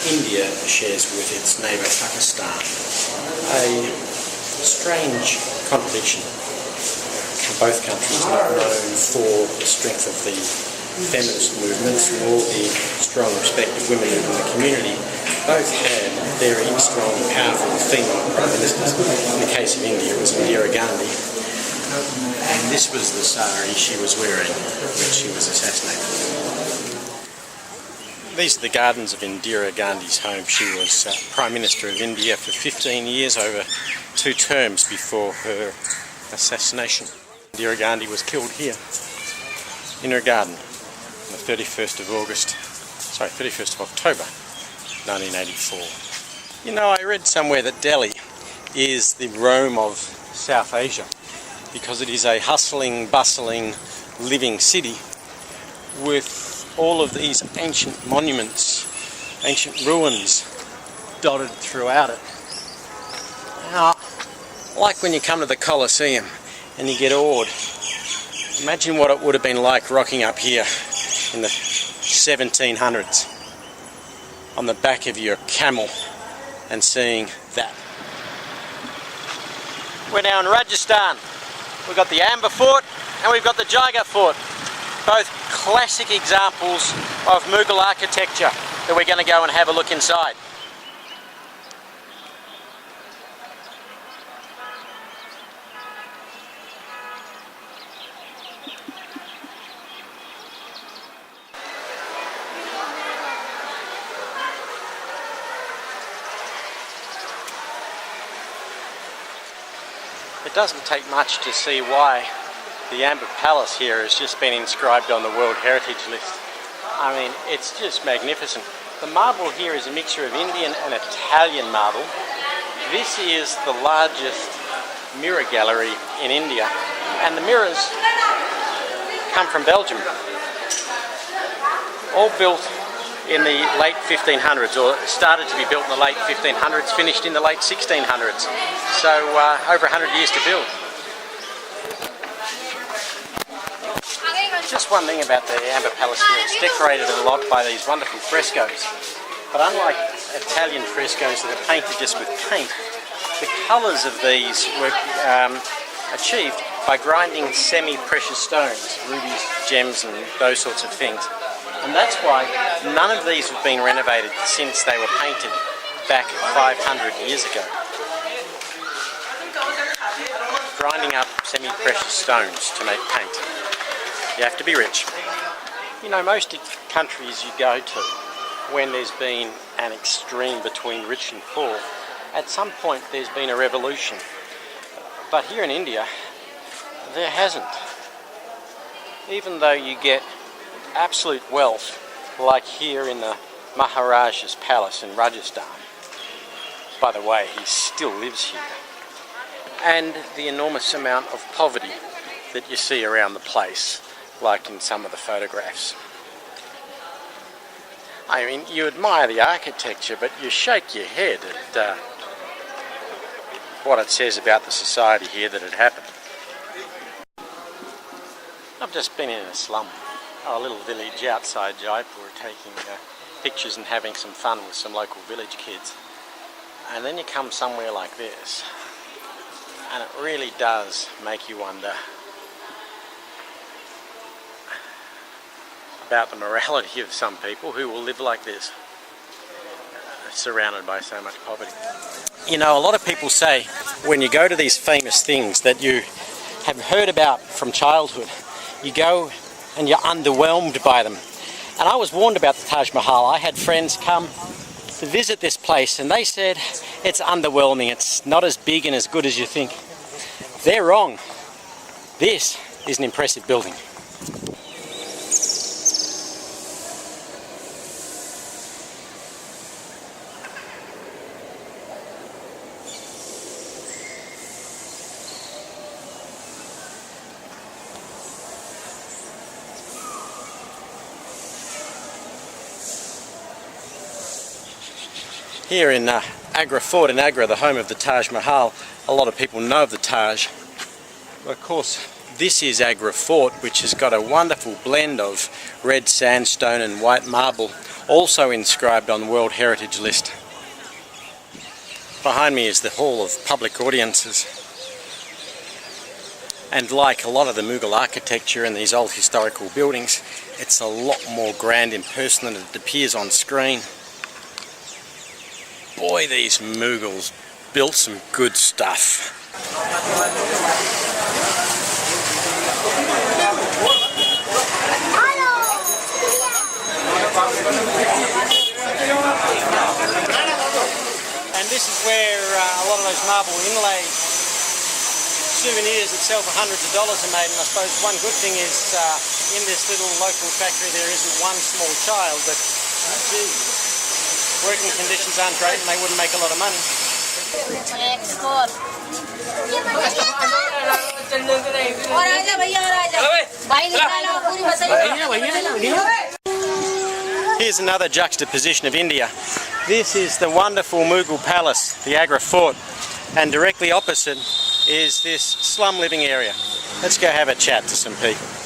India shares with its neighbour Pakistan a strange contradiction. Both countries are not known for the strength of the feminist movements nor the strong respect of women in the community. Both had very strong, powerful female prime ministers. In the case of India, it was Indira Gandhi, and this was the sari she was wearing when she was assassinated. These are the gardens of Indira Gandhi's home. She was Prime Minister of India for 15 years, over 2 terms before her assassination. Indira Gandhi was killed here in her garden on the 31st of October 1984. You know, I read somewhere that Delhi is the Rome of South Asia because it is a hustling, bustling, living city with all of these ancient monuments, ancient ruins dotted throughout it. Now, like when you come to the Colosseum and you get awed, imagine what it would have been like rocking up here in the 1700s on the back of your camel and seeing that. We're now in Rajasthan. We've got the Amber Fort and we've got the Jaigarh Fort. Both classic examples of Mughal architecture that we're going to go and have a look inside. It doesn't take much to see why the Amber Palace here has just been inscribed on the World Heritage List. I mean, it's just magnificent. The marble here is a mixture of Indian and Italian marble. This is the largest mirror gallery in India, and the mirrors come from Belgium. All built in the late 1500s, or started to be built in the late 1500s, finished in the late 1600s. So over 100 years to build. Just one thing about the Amber Palace here, it's decorated a lot by these wonderful frescoes. But unlike Italian frescoes that are painted just with paint, the colours of these were achieved by grinding semi-precious stones, rubies, gems and those sorts of things. And that's why none of these have been renovated since they were painted back 500 years ago. Grinding up semi-precious stones to make paint. You have to be rich. You know, most countries you go to, when there's been an extreme between rich and poor, at some point there's been a revolution. But here in India, there hasn't. Even though you get absolute wealth, like here in the Maharaja's palace in Rajasthan. By the way, he still lives here. And the enormous amount of poverty that you see around the place, like in some of the photographs. I mean, you admire the architecture, but you shake your head at what it says about the society here that had happened. I've just been in a slum, a little village outside Jaipur, taking pictures and having some fun with some local village kids. And then you come somewhere like this, and it really does make you wonder about the morality of some people who will live like this, surrounded by so much poverty. You know, a lot of people say when you go to these famous things that you have heard about from childhood, you go and you're underwhelmed by them. And I was warned about the Taj Mahal. I had friends come to visit this place and they said it's underwhelming, it's not as big and as good as you think. They're wrong. This is an impressive building. Here in Agra Fort in Agra, the home of the Taj Mahal, a lot of people know of the Taj. But of course, this is Agra Fort, which has got a wonderful blend of red sandstone and white marble, also inscribed on the World Heritage List. Behind me is the Hall of Public Audiences. And like a lot of the Mughal architecture in these old historical buildings, it's a lot more grand in person than it appears on screen. Boy, these Mughals built some good stuff. And this is where a lot of those marble inlay souvenirs that sell for hundreds of dollars are made. And I suppose one good thing is in this little local factory there isn't one small child, but gee, working conditions aren't great and they wouldn't make a lot of money. Here's another juxtaposition of India. This is the wonderful Mughal palace, the Agra Fort, and directly opposite is this slum living area. Let's go have a chat to some people.